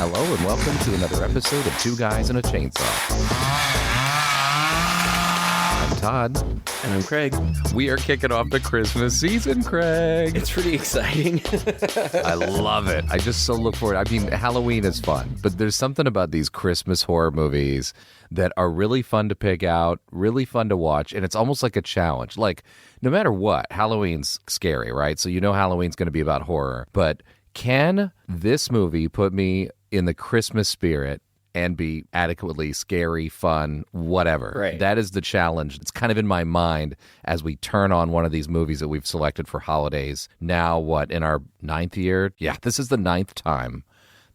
Hello and welcome to another episode of Two Guys and a Chainsaw. I'm Todd. And I'm Craig. We are kicking off the Christmas season, Craig. It's pretty exciting. I love it. I just so look forward. I mean, Halloween is fun, but there's something about these Christmas horror movies that are really fun to pick out, really fun to watch, and it's almost like a challenge. Like, no matter what, Halloween's scary, right? So you know Halloween's going to be about horror, but can this movie put me in the Christmas spirit and be adequately scary, fun, whatever? Right. That is the challenge. It's kind of in my mind as we turn on one of these movies that we've selected for holidays. Now, what, in our 9th year? Yeah, this is the 9th time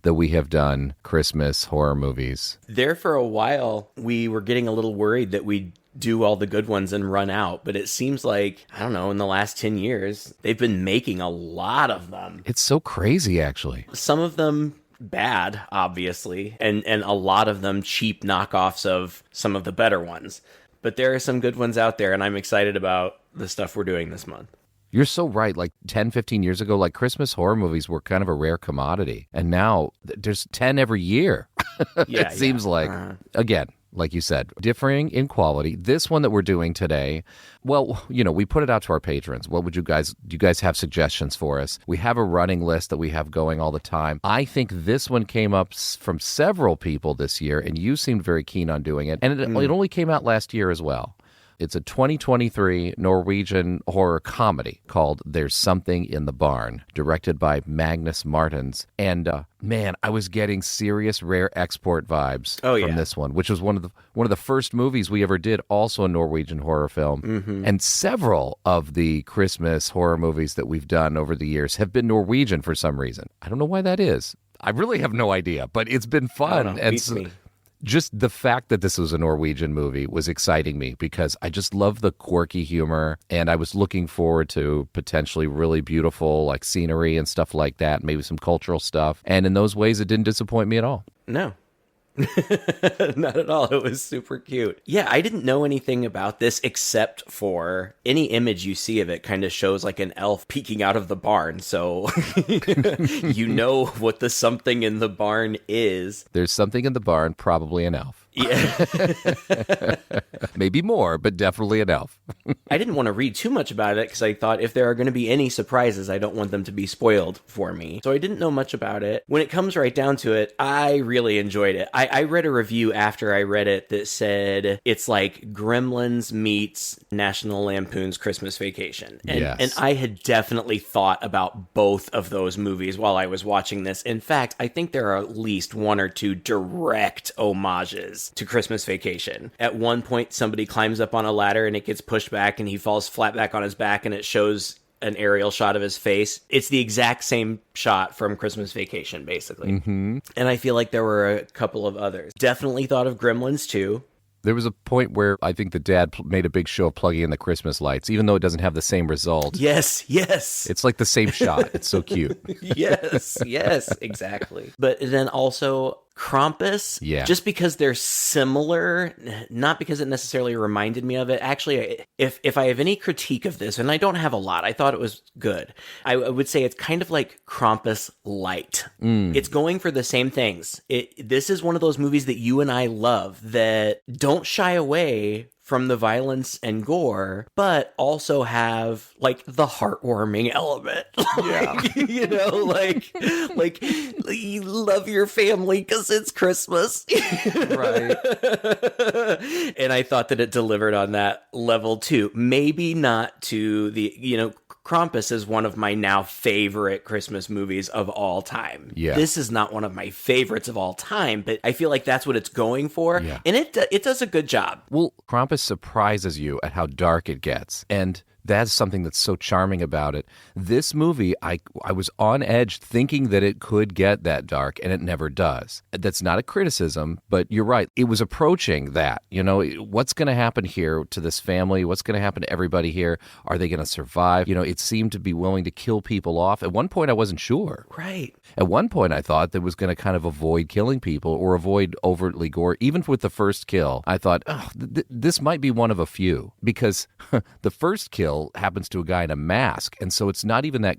that we have done Christmas horror movies. There for a while, we were getting a little worried that we'd do all the good ones and run out, but it seems like, I don't know, in the last 10 years, they've been making a lot of them. It's so crazy, actually. Some of them bad, obviously, and a lot of them cheap knockoffs of some of the better ones. But there are some good ones out there, and I'm excited about the stuff we're doing this month. You're so right. Like 10, 15 years ago, like Christmas horror movies were kind of a rare commodity. And now there's 10 every year. Yeah, it seems like, again, like you said, differing in quality. This one that we're doing today, well, you know, we put it out to our patrons. What would do you guys have suggestions for us? We have a running list that we have going all the time. I think this one came up from several people this year, and you seemed very keen on doing it. And it only came out last year as well. It's a 2023 Norwegian horror comedy called There's Something in the Barn, directed by Magnus Martins. And man, I was getting serious rare export vibes from this one, which was one of the first movies we ever did, also a Norwegian horror film. Mm-hmm. And several of the Christmas horror movies that we've done over the years have been Norwegian for some reason. I don't know why that is. I really have no idea, but it's been fun. Beats me. Just the fact that this was a Norwegian movie was exciting me because I just love the quirky humor, and I was looking forward to potentially really beautiful like scenery and stuff like that, maybe some cultural stuff. And in those ways, it didn't disappoint me at all. No. Not at all. It was super cute. Yeah, I didn't know anything about this except for any image you see of it kind of shows like an elf peeking out of the barn. So you know what the something in the barn is. There's something in the barn, probably an elf. Yeah. Maybe more, but definitely an elf. I didn't want to read too much about it because I thought if there are going to be any surprises, I don't want them to be spoiled for me. So I didn't know much about it. When it comes right down to it, I really enjoyed it. I read a review after I read it that said it's like Gremlins meets National Lampoon's Christmas Vacation. And I had definitely thought about both of those movies while I was watching this. In fact, I think there are at least one or two direct homages to Christmas Vacation. At one point, somebody climbs up on a ladder and it gets pushed back and he falls flat back on his back and it shows an aerial shot of his face. It's the exact same shot from Christmas Vacation, basically. Mm-hmm. And I feel like there were a couple of others. Definitely thought of Gremlins too. There was a point where I think the dad made a big show of plugging in the Christmas lights, even though it doesn't have the same result. Yes. It's like the same shot. It's so cute. Yes, exactly. But then also Krampus, just because they're similar, not because it necessarily reminded me of it. Actually, if I have any critique of this, and I don't have a lot, I thought it was good. I would say it's kind of like Krampus light. It's going for the same things. This is one of those movies that you and I love that don't shy away from the violence and gore, but also have like the heartwarming element. You know, like you love your family because it's Christmas. Right. And I thought that it delivered on that level too. Maybe not to the, you know, Krampus is one of my now favorite Christmas movies of all time. Yeah. This is not one of my favorites of all time, but I feel like that's what it's going for. Yeah. And it does a good job. Well, Krampus surprises you at how dark it gets. And that's something that's so charming about it. This movie, I was on edge thinking that it could get that dark, and it never does. That's not a criticism, but you're right. It was approaching that. You know, what's going to happen here to this family? What's going to happen to everybody here? Are they going to survive? You know, it seemed to be willing to kill people off. At one point, I wasn't sure. Right. At one point, I thought that was going to kind of avoid killing people or avoid overtly gore. Even with the first kill, I thought, this might be one of a few, because the first kill happens to a guy in a mask, and so it's not even that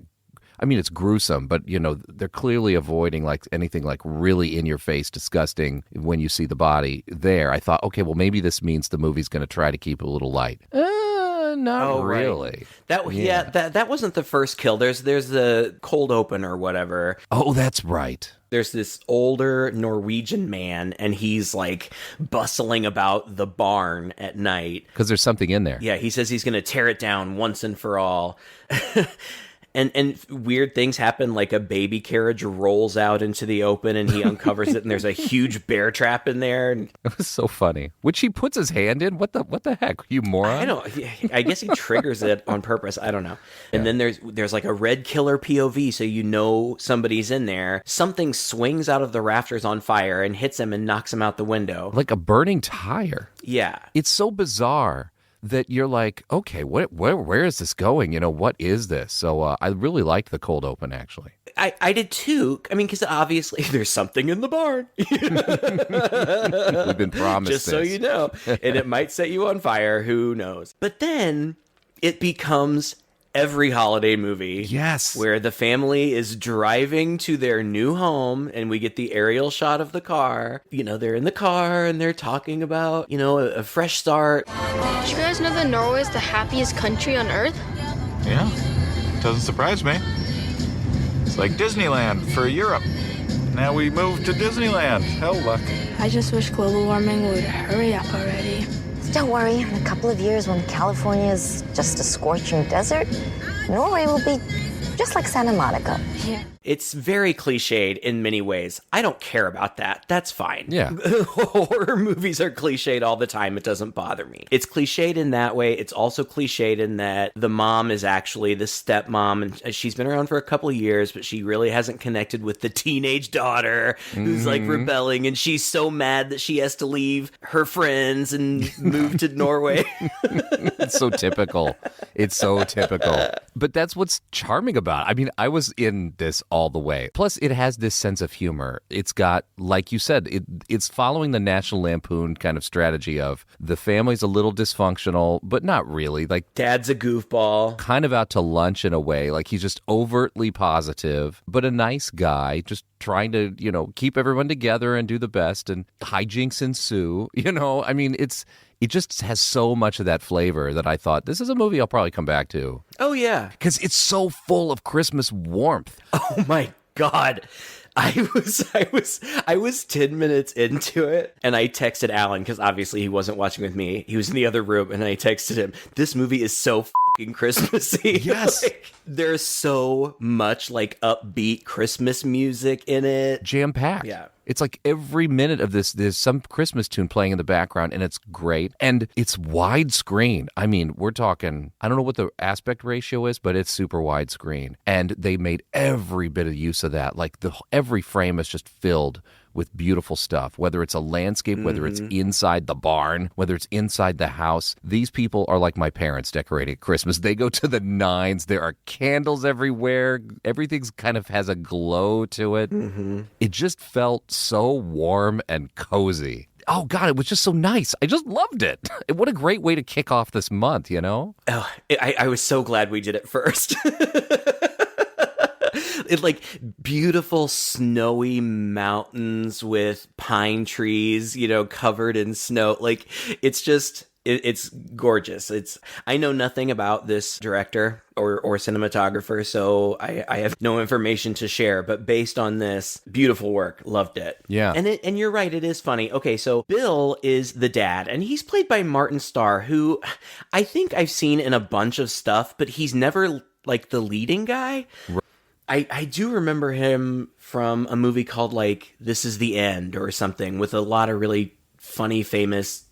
I mean, it's gruesome, but, they're clearly avoiding like anything like really in your face, disgusting when you see the body there. I thought, okay, well, maybe this means the movie's going to try to keep it a little light. Not really. Right. That wasn't the first kill. There's the cold open or whatever. Oh, that's right. There's this older Norwegian man, and he's like bustling about the barn at night. Because there's something in there. Yeah, he says he's going to tear it down once and for all. And weird things happen, like a baby carriage rolls out into the open and he uncovers it and there's a huge bear trap in there. It was so funny. Which he puts his hand in? What the heck? You moron? I guess he triggers it on purpose. I don't know. And then there's like a red killer POV, so you know somebody's in there. Something swings out of the rafters on fire and hits him and knocks him out the window. Like a burning tire. Yeah. It's so bizarre that you're like, okay, where is this going? What is this? So I really liked the cold open, actually. I did too. I mean, because obviously there's something in the barn. We've been promised Just so this. you know. And it might set you on fire. Who knows? But then it becomes every holiday movie. Yes. Where the family is driving to their new home and we get the aerial shot of the car. They're in the car and they're talking about, a fresh start. Did you guys know that Norway is the happiest country on earth? Yeah, doesn't surprise me. It's like Disneyland for Europe. Now we move to Disneyland. Hell luck. I just wish global warming would hurry up already. Don't worry, in a couple of years when California is just a scorching desert, Norway will be just like Santa Monica. Yeah. It's very cliched in many ways. I don't care about that. That's fine. Yeah. Horror movies are cliched all the time. It doesn't bother me. It's cliched in that way. It's also cliched in that the mom is actually the stepmom, and she's been around for a couple of years, but she really hasn't connected with the teenage daughter who's like rebelling, and she's so mad that she has to leave her friends and move to Norway. It's so typical. But that's what's charming about it. I mean, I was in this all the way. Plus, it has this sense of humor. It's got, like you said, it's following the National Lampoon kind of strategy of the family's a little dysfunctional, but not really. Like, Dad's a goofball. kind of out to lunch in a way. Like, he's just overtly positive, but a nice guy, just trying to, keep everyone together and do the best, and hijinks ensue. I mean, it just has so much of that flavor that I thought, this is a movie I'll probably come back to. Oh, yeah. Because it's so full of Christmas warmth. Oh, my God. I was 10 minutes into it, and I texted Alan, because obviously he wasn't watching with me. He was in the other room, and I texted him, this movie is so fucking Christmassy. Yes. There's so much, upbeat Christmas music in it. Jam-packed. Yeah. It's like every minute of this, there's some Christmas tune playing in the background, and it's great. And it's widescreen. I mean, we're talking, I don't know what the aspect ratio is, but it's super widescreen. And they made every bit of use of that. Like, every frame is just filled with beautiful stuff, whether it's a landscape, whether it's inside the barn, whether it's inside the house. These people are like my parents decorating at Christmas. They go to the nines. There are candles everywhere. Everything's kind of has a glow to it. It just felt so warm and cozy. Oh, God, it was just so nice. I just loved it. What a great way to kick off this month, Oh, I was so glad we did it first. It beautiful snowy mountains with pine trees, covered in snow. It's just, it's gorgeous. I know nothing about this director or cinematographer, so I have no information to share, but based on this, beautiful work. Loved it. Yeah. And you're right, it is funny. Okay, so Bill is the dad, and he's played by Martin Starr, who I think I've seen in a bunch of stuff, but he's never the leading guy. Right. I do remember him from a movie called This Is the End or something, with a lot of really funny, famous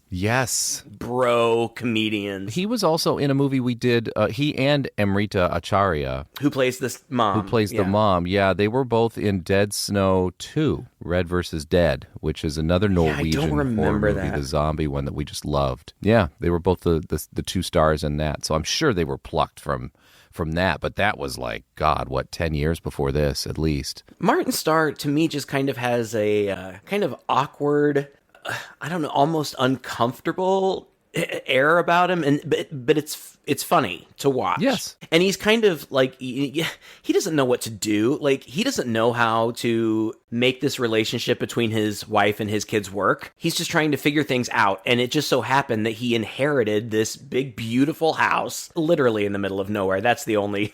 bro comedians. He was also in a movie we did, he and Amrita Acharya. Who plays this mom. Who plays the mom. Yeah, they were both in Dead Snow 2, Red vs. Dead, which is another Norwegian horror movie, the zombie one that we just loved. Yeah, they were both the two stars in that, so I'm sure they were plucked from that, but that was 10 years before this, at least. Martin Starr, to me, just kind of has a kind of awkward, I don't know, almost uncomfortable air about him, but it's funny to watch. Yes. And he's kind of like, he doesn't know what to do. Like, he doesn't know how to make this relationship between his wife and his kids work. He's just trying to figure things out. And it just so happened that he inherited this big, beautiful house, literally in the middle of nowhere. That's the only,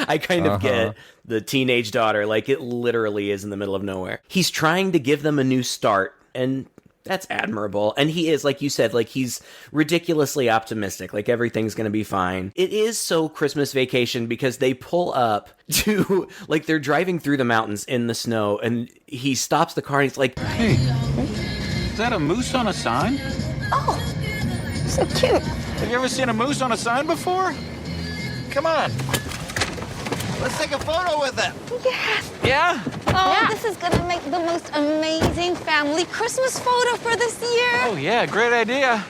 I kind of get the teenage daughter. Like, it literally is in the middle of nowhere. He's trying to give them a new start, and that's admirable. And he is, like you said, like, he's ridiculously optimistic. Like, everything's going to be fine. It is so Christmas Vacation because they pull up to, like, they're driving through the mountains in the snow, and he stops the car and he's like, Hey, is that a moose on a sign? Oh, so cute. Have you ever seen a moose on a sign before? Come on. Let's take a photo with it. Yeah. Yeah? Oh, this is gonna make the most amazing family Christmas photo for this year. Oh, yeah, great idea.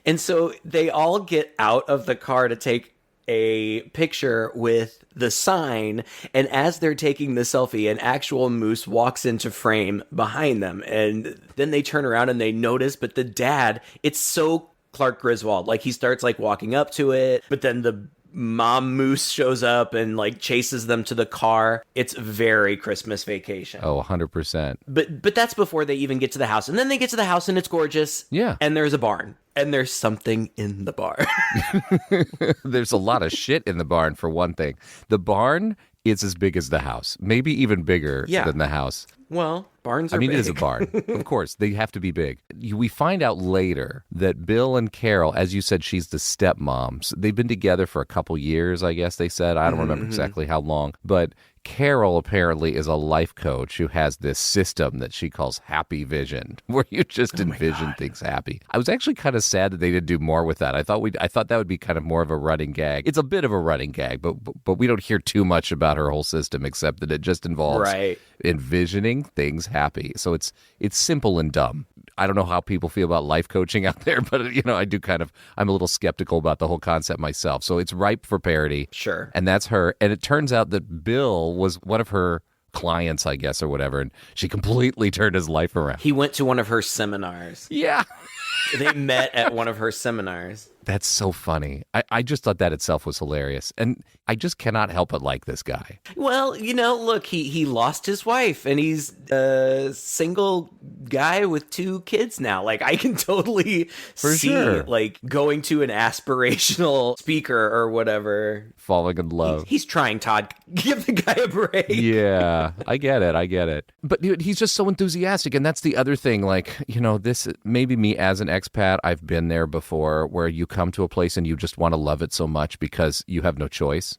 and so they all get out of the car to take a picture with the sign, and as they're taking the selfie, an actual moose walks into frame behind them, and then they turn around and they notice, but the dad, it's so Clark Griswold, like, he starts, like, walking up to it, but then the mom moose shows up and, like, chases them to the car. It's very Christmas Vacation. Oh, 100%. But that's before they even get to the house. And then they get to the house and it's gorgeous. Yeah. And there's a barn. And there's something in the barn. There's a lot of shit in the barn, for one thing. The barn is as big as the house, maybe even bigger than the house. Well, barns are big. big. It is a barn. Of course, they have to be big. We find out later that Bill and Carol, as you said, she's the stepmom. So they've been together for a couple years, I guess they said. I don't remember exactly how long. But Carol apparently is a life coach who has this system that she calls Happy Vision, where you just envision things happy. I was actually kind of sad that they didn't do more with that. I thought that would be kind of more of a running gag. It's a bit of a running gag, but we don't hear too much about her whole system except that it just involves envisioning things happy. So it's simple and dumb. I don't know how people feel about life coaching out there, but I'm a little skeptical about the whole concept myself. So it's ripe for parody. Sure. And that's her. And it turns out that Bill was one of her clients, I guess, or whatever, and she completely turned his life around. He went to one of her seminars. Yeah. They met at one of her seminars. That's so funny. I just thought that itself was hilarious. And I just cannot help but like this guy. Well, look, he lost his wife and he's a single guy with 2 kids now. Like, I can totally see like going to an aspirational speaker or whatever. Falling in love. He's trying, Todd. Give the guy a break. Yeah, I get it. But dude, he's just so enthusiastic. And that's the other thing. Like, this, maybe me as an expat, I've been there before, where you come to a place and you just want to love it so much because you have no choice.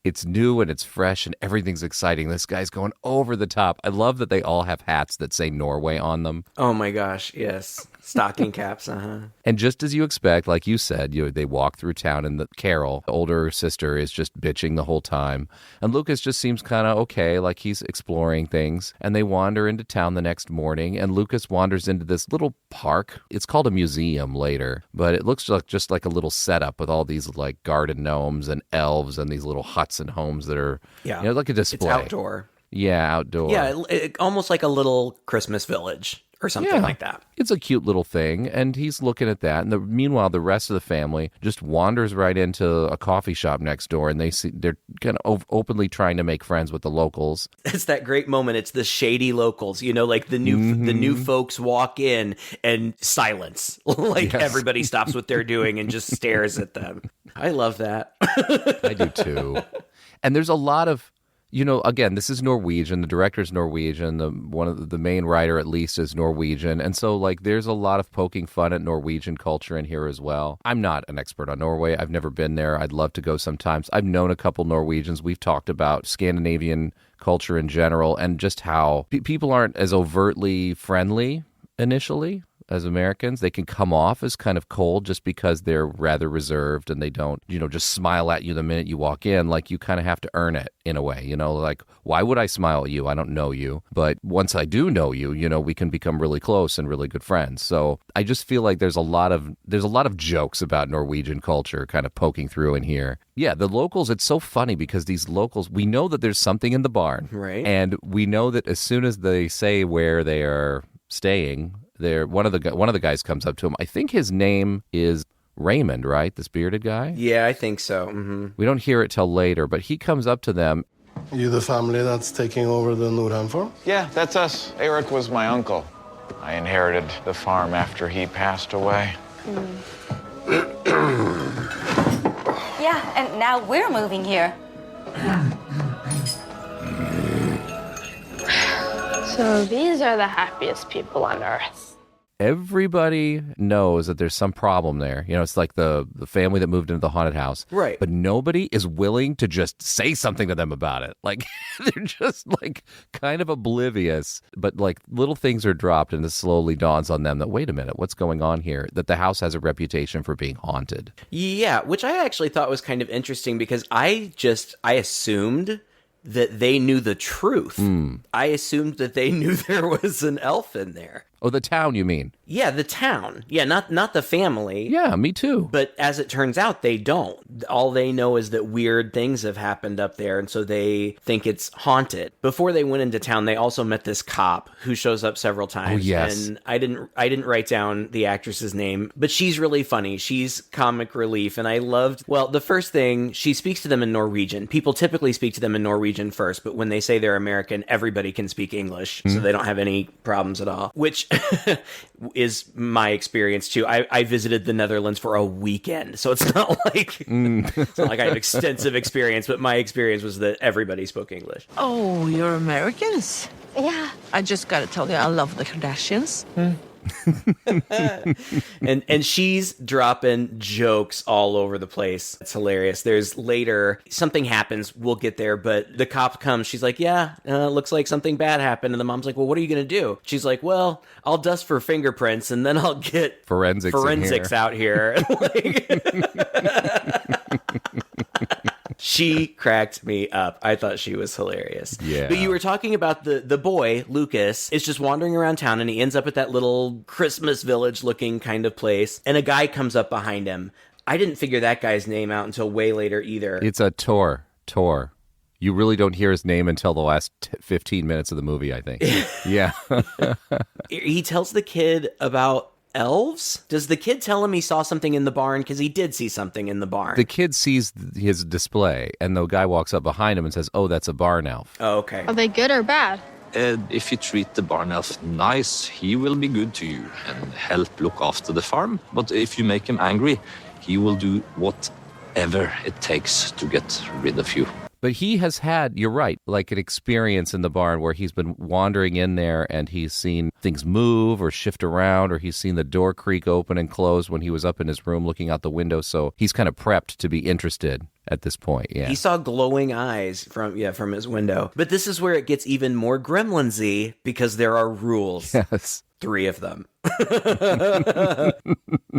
It's new and it's fresh and everything's exciting. This guy's going over the top. I love that they all have hats that say Norway on them. Oh my gosh, yes. Stocking caps, And just as you expect, like you said, they walk through town and Carol, the older sister, is just bitching the whole time. And Lucas just seems kind of okay, like he's exploring things. And they wander into town the next morning, and Lucas wanders into this little park. It's called a museum later, but it looks like just like a little setup with all these like garden gnomes and elves and these little huts and homes that are like a display. It's outdoor. Yeah, outdoor. Yeah, almost like a little Christmas village or something like that. It's a cute little thing, and he's looking at that. And meanwhile, the rest of the family just wanders right into a coffee shop next door, and they're kind of openly trying to make friends with the locals. It's that great moment. It's the shady locals, like the new folks walk in and silence. Everybody stops what they're doing and just stares at them. I love that. I do too. And there's a lot of, again, this is Norwegian. The director's Norwegian. The main writer, at least, is Norwegian. And so, like, there's a lot of poking fun at Norwegian culture in here as well. I'm not an expert on Norway. I've never been there. I'd love to go sometimes. I've known a couple Norwegians. We've talked about Scandinavian culture in general and just how people aren't as overtly friendly initially as Americans. They can come off as kind of cold just because they're rather reserved and they don't, just smile at you the minute you walk in. Like, you kind of have to earn it in a way, like, why would I smile at you? I don't know you. But once I do know you, we can become really close and really good friends. So I just feel like there's a lot of jokes about Norwegian culture kind of poking through in here. Yeah, the locals, it's so funny because these locals, we know that there's something in the barn. Right. And we know that as soon as they say where they are staying, one of the guys comes up to him. I think his name is Raymond, right? This bearded guy? Yeah, I think so. Mm-hmm. We don't hear it till later, but he comes up to them. You the family that's taking over the Nordheim farm? Yeah, that's us. Eric was my uncle. I inherited the farm after he passed away. Yeah, and now we're moving here. So these are the happiest people on Earth. Everybody knows that there's some problem there. You know, it's like the family that moved into the haunted house. Right. But nobody is willing to just say something to them about it. Like, they're just, like, kind of oblivious. But, like, little things are dropped, and it slowly dawns on them that, wait a minute, what's going on here? That the house has a reputation for being haunted. Yeah, which I actually thought was kind of interesting because I assumed that they knew the truth. I assumed that they knew there was an elf in there. Oh, the town, you mean? Yeah, the town. Yeah, not the family. Yeah, me too. But as it turns out, they don't. All they know is that weird things have happened up there, and so they think it's haunted. Before they went into town, they also met this cop who shows up several times. Oh, yes. And I didn't write down the actress's name, but she's really funny. She's comic relief, and I loved, well, the first thing, she speaks to them in Norwegian. People typically speak to them in Norwegian first, but when they say they're American, everybody can speak English, so they don't have any problems at all, which is my experience too. I visited the Netherlands for a weekend, so it's not like it's not like I have extensive experience, but my experience was that everybody spoke English. Oh, you're Americans? Yeah. I just gotta tell you, I love the Kardashians. and she's dropping jokes all over the place. It's hilarious. There's later something happens, we'll get there, but the cop comes, she's like, yeah, looks like something bad happened, and the mom's like, well, what are you gonna do? She's like, well, I'll dust for fingerprints and then I'll get forensics out here. She cracked me up. I thought she was hilarious. Yeah. But you were talking about the boy, Lucas, is just wandering around town, and he ends up at that little Christmas village looking kind of place, and a guy comes up behind him. I didn't figure that guy's name out until way later either. It's a Tor. You really don't hear his name until the last 15 minutes of the movie, I think. Yeah. He tells the kid about elves? Does the kid tell him he saw something in the barn? Because he did see something in the barn. The kid sees his display, and the guy walks up behind him and says, oh, that's a barn elf. Oh, okay. Are they good or bad? If you treat the barn elf nice, he will be good to you and help look after the farm. But if you make him angry, he will do whatever it takes to get rid of you. But he has had, you're right, like an experience in the barn where he's been wandering in there and he's seen things move or shift around, or he's seen the door creak open and close when he was up in his room looking out the window. So he's kind of prepped to be interested at this point. Yeah. He saw glowing eyes from his window. But this is where it gets even more Gremlins-y because there are rules. Yes. 3 of them.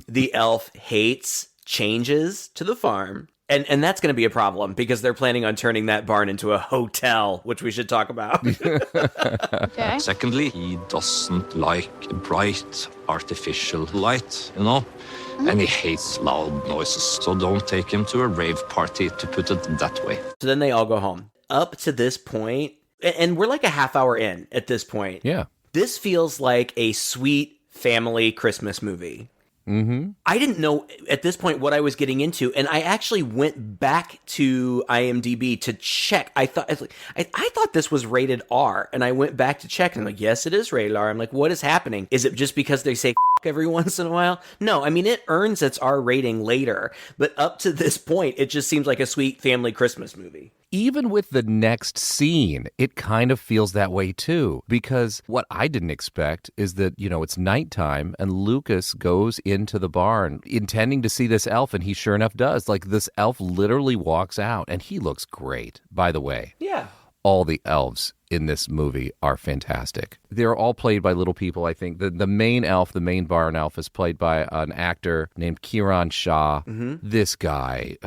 The elf hates changes to the farm. And that's going to be a problem because they're planning on turning that barn into a hotel, which we should talk about. Okay. Secondly, he doesn't like bright artificial light, and he hates loud noises. So don't take him to a rave party, to put it that way. So then they all go home. Up to this point, and we're like a half hour in at this point. Yeah. This feels like a sweet family Christmas movie. Mm-hmm. I didn't know at this point what I was getting into, and I actually went back to IMDb to check. I thought this was rated R, and I went back to check, and I'm like, yes, it is rated R. I'm like, what is happening? Is it just because they say every once in a while? No, I mean, it earns its R rating later, but up to this point, it just seems like a sweet family Christmas movie. Even with the next scene, it kind of feels that way too. Because what I didn't expect is that, it's nighttime and Lucas goes into the barn intending to see this elf, and he sure enough does. Like, this elf literally walks out, and he looks great, by the way. Yeah. All the elves in this movie are fantastic. They're all played by little people, I think. The main elf, the main barn elf, is played by an actor named Kiran Shah. Mm-hmm. This guy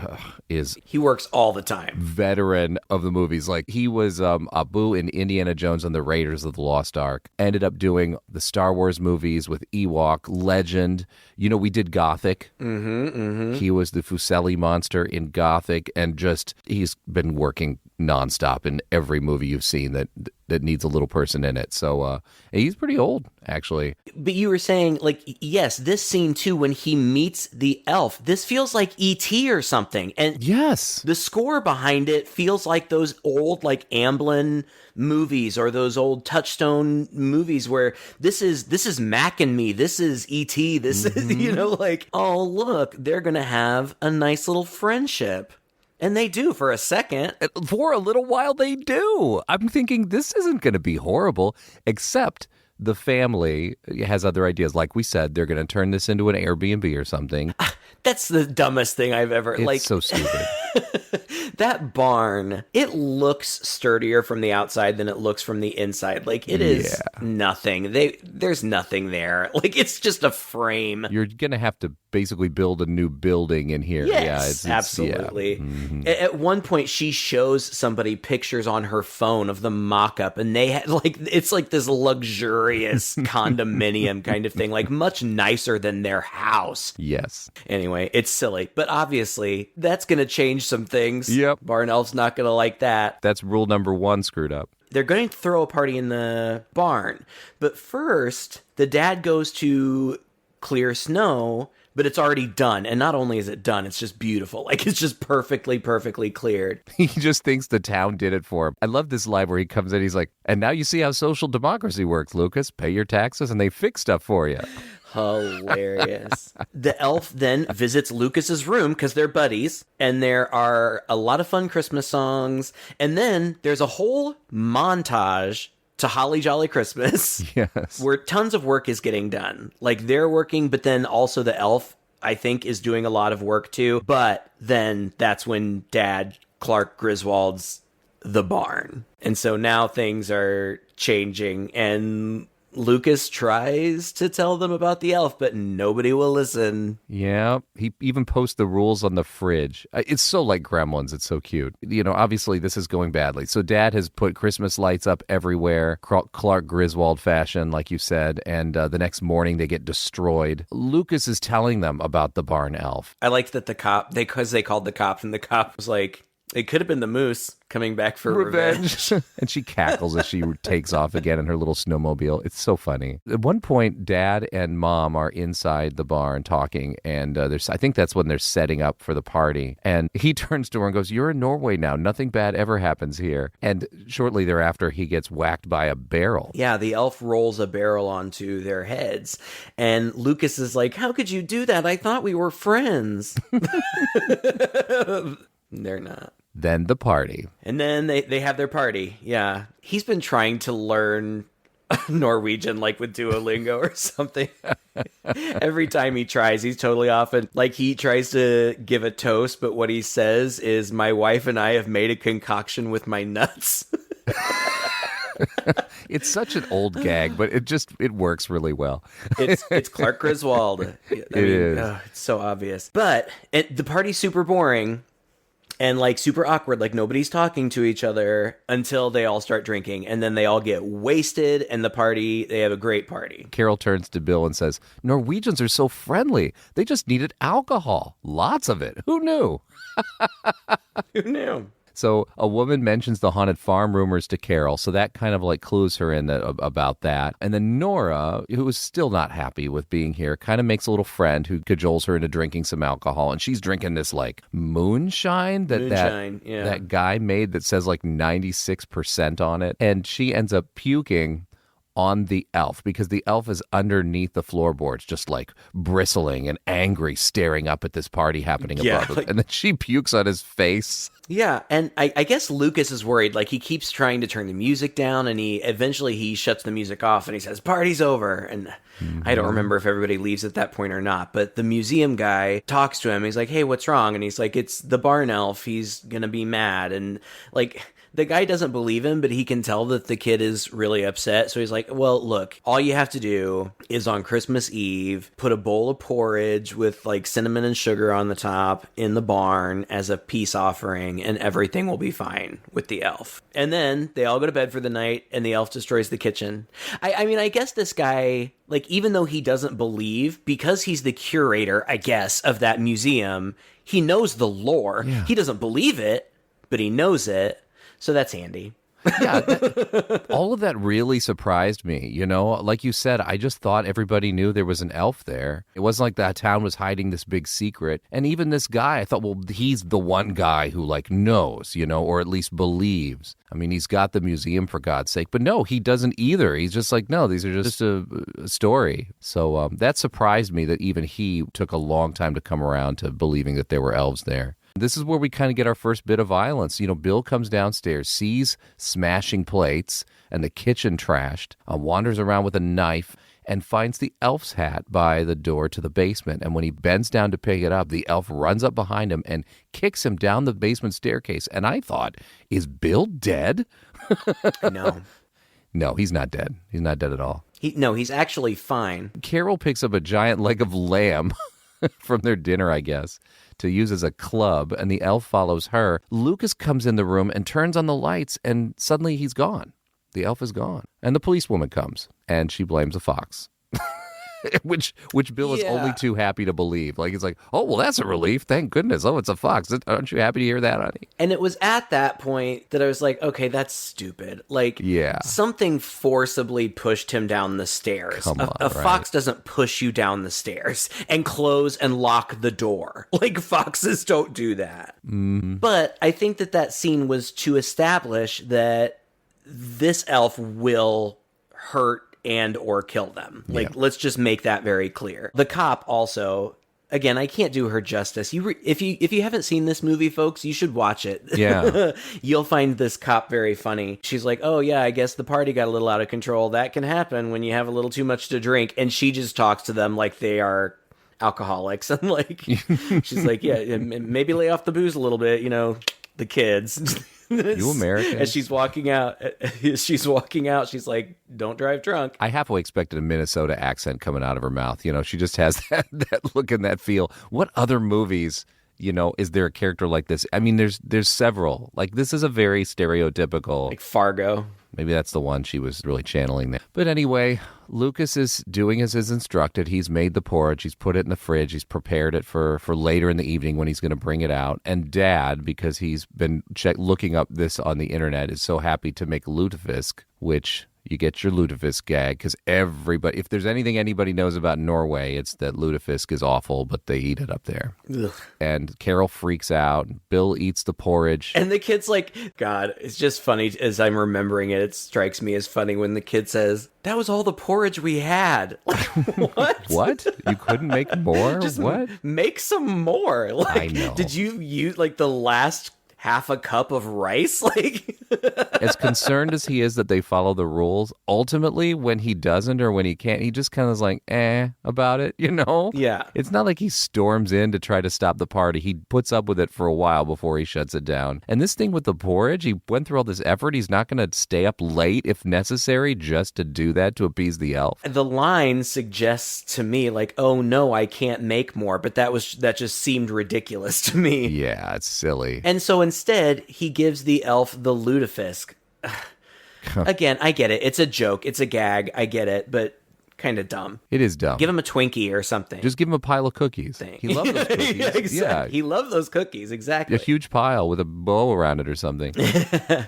He works all the time. Veteran of the movies. Like, he was Abu in Indiana Jones and the Raiders of the Lost Ark. Ended up doing the Star Wars movies with Ewok, Legend. We did Gothic. Mm-hmm, mm-hmm. He was the Fuseli monster in Gothic, and he's been working nonstop in every movie you've seen that that needs a little person in it. So he's pretty old, actually. But you were saying, like, yes, this scene too, when he meets the elf, this feels like E.T. or something. And yes, the score behind it feels like those old, like, Amblin movies or those old Touchstone movies where this is Mac and Me, this is E.T., this is, you know, like, oh, look, they're going to have a nice little friendship. And they do for a second. For a little while, they do. I'm thinking this isn't going to be horrible, except the family has other ideas. Like we said, they're going to turn this into an Airbnb or something. That's the dumbest thing I've ever... It's so stupid. That barn, it looks sturdier from the outside than it looks from the inside. Like, it is nothing. There's nothing there. Like, it's just a frame. You're going to have to basically build a new building in here. Yes, it's absolutely. Yeah. Mm-hmm. At one point, she shows somebody pictures on her phone of the mock-up, and they had, like, it's like this luxurious condominium kind of thing, like much nicer than their house. Yes. Anyway, it's silly, but obviously that's going to change some things. Yep. Barn Elf's not going to like that. That's rule number 1 screwed up. They're going to throw a party in the barn, but first, the dad goes to clear snow, but it's already done. And not only is it done, it's just beautiful. Like, it's just perfectly cleared. He just thinks the town did it for him. I love this line where he comes in, he's like, and now you see how social democracy works, Lucas. Pay your taxes and they fix stuff for you. Hilarious. The elf then visits Lucas's room because they're buddies, and there are a lot of fun Christmas songs. And then there's a whole montage to Holly Jolly Christmas. Yes. Where tons of work is getting done. Like, they're working, but then also the elf, I think, is doing a lot of work too. But then that's when Dad Clark Griswold's the barn. And so now things are changing, and Lucas tries to tell them about the elf, but nobody will listen. Yeah, he even posts the rules on the fridge. It's so like Gremlins. It's so cute. You know, obviously this is going badly. So Dad has put Christmas lights up everywhere, Clark Griswold fashion, like you said, and the next morning they get destroyed. Lucas is telling them about the barn elf. I liked that the cop, because they called the cops, and the cop was like, it could have been the moose coming back for revenge. And she cackles as she takes off again in her little snowmobile. It's so funny. At one point, Dad and Mom are inside the barn talking, and I think that's when they're setting up for the party. And he turns to her and goes, "You're in Norway now. Nothing bad ever happens here." And shortly thereafter, he gets whacked by a barrel. Yeah, the elf rolls a barrel onto their heads. And Lucas is like, "How could you do that? I thought we were friends." They're not. Then the party. And then they have their party. Yeah. He's been trying to learn Norwegian, like with Duolingo or something. Every time he tries, he's totally off. And like, he tries to give a toast, but what he says is, "My wife and I have made a concoction with my nuts." It's such an old gag, but it works really well. It's Clark Griswold. It is. It's so obvious. But the party's super boring. And, like, super awkward, like, nobody's talking to each other until they all start drinking. And then they all get wasted, and they have a great party. Carol turns to Bill and says, "Norwegians are so friendly. They just needed alcohol. Lots of it. Who knew?" Who knew? So a woman mentions the haunted farm rumors to Carol, so that kind of like clues her in about that. And then Nora, who is still not happy with being here, kind of makes a little friend who cajoles her into drinking some alcohol. And she's drinking this like moonshine that guy made that says like 96% on it. And she ends up puking on the elf because the elf is underneath the floorboards, just like bristling and angry, staring up at this party happening above him. And then she pukes on his face. Yeah, and I guess Lucas is worried. Like, he keeps trying to turn the music down, and eventually he shuts the music off, and he says, "Party's over." And I don't remember if everybody leaves at that point or not, but the museum guy talks to him. He's like, "Hey, what's wrong?" And he's like, "It's the barn elf. He's gonna be mad." And like, the guy doesn't believe him, but he can tell that the kid is really upset. So he's like, "Well, look, all you have to do is on Christmas Eve, put a bowl of porridge with like cinnamon and sugar on the top in the barn as a peace offering, and everything will be fine with the elf." And then they all go to bed for the night, and the elf destroys the kitchen. I mean, I guess this guy, like, even though he doesn't believe, because he's the curator, I guess, of that museum, he knows the lore. Yeah. He doesn't believe it, but he knows it. So that's handy. Yeah, all of that really surprised me. You know, like you said, I just thought everybody knew there was an elf there. It wasn't like that town was hiding this big secret. And even this guy, I thought, well, he's the one guy who like knows, you know, or at least believes. I mean, he's got the museum for God's sake, but no, he doesn't either. He's just like, no, these are just a story. So that surprised me that even he took a long time to come around to believing that there were elves there. This is where we kind of get our first bit of violence. You know, Bill comes downstairs, sees smashing plates and the kitchen trashed, wanders around with a knife, and finds the elf's hat by the door to the basement. And when he bends down to pick it up, the elf runs up behind him and kicks him down the basement staircase. And I thought, is Bill dead? No. No, he's not dead. He's not dead at all. He's actually fine. Carol picks up a giant leg of lamb from their dinner, I guess, to use as a club, and the elf follows her. Lucas comes in the room and turns on the lights, and suddenly he's gone. The elf is gone. And the policewoman comes, and she blames a fox. which Bill is only too happy to believe. Like, it's like, oh, well, that's a relief. Thank goodness. Oh, it's a fox. Aren't you happy to hear that, honey? And it was at that point that I was like, okay, that's stupid. Like, something forcibly pushed him down the stairs. Come on, a fox doesn't push you down the stairs and close and lock the door. Like, foxes don't do that. Mm-hmm. But I think that scene was to establish that this elf will hurt and or kill them. Like, let's just make that very clear. The cop also, again, I can't do her justice. If you haven't seen this movie, folks, you should watch it. Yeah. You'll find this cop very funny. She's like, oh yeah, I guess the party got a little out of control. That can happen when you have a little too much to drink. And she just talks to them like they are alcoholics. And like, she's like, yeah, maybe lay off the booze a little bit, you know, the kids. You Americans. As she's walking out, she's like, don't drive drunk. I halfway expected a Minnesota accent coming out of her mouth. You know, she just has that look and that feel. What other movies, you know, is there a character like this? I mean, there's several. Like, this is a very stereotypical. Like Fargo. Maybe that's the one she was really channeling there. But anyway, Lucas is doing as is instructed. He's made the porridge. He's put it in the fridge. He's prepared it for later in the evening when he's going to bring it out. And Dad, because he's been looking up this on the internet, is so happy to make lutefisk, which you get your lutefisk gag, because everybody, if there's anything anybody knows about Norway, it's that lutefisk is awful, but they eat it up there. Ugh. And Carol freaks out. Bill eats the porridge. And the kid's like, God, it's just funny as I'm remembering it. It strikes me as funny when the kid says, that was all the porridge we had. Like, what? What? You couldn't make more? Just what? Make some more. Like, I know. Did you use like the last half a cup of rice? Like, as concerned as he is that they follow the rules, ultimately when he doesn't or when he can't, he just kind of is like, about it, you know? Yeah. It's not like he storms in to try to stop the party. He puts up with it for a while before he shuts it down. And this thing with the porridge, he went through all this effort. He's not going to stay up late if necessary just to do that, to appease the elf. The line suggests to me like, oh no, I can't make more. But that just seemed ridiculous to me. Yeah, it's silly. And so instead, he gives the elf the lutefisk. Again, I get it. It's a joke. It's a gag. I get it. But kind of dumb. It is dumb. Give him a Twinkie or something. Just give him a pile of cookies. He loves those cookies. Yeah, exactly. Yeah. He loved those cookies. Exactly. A huge pile with a bow around it or something.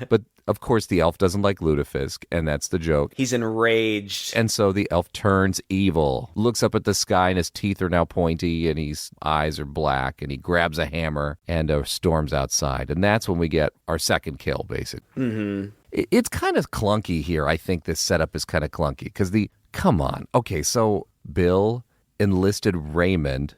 But of course, the elf doesn't like lutefisk, and that's the joke. He's enraged. And so the elf turns evil, looks up at the sky, and his teeth are now pointy, and his eyes are black, and he grabs a hammer and storms outside. And that's when we get our second kill, basically. Mm-hmm. It's kind of clunky here. I think this setup is kind of clunky, because come on. Okay, so Bill enlisted Raymond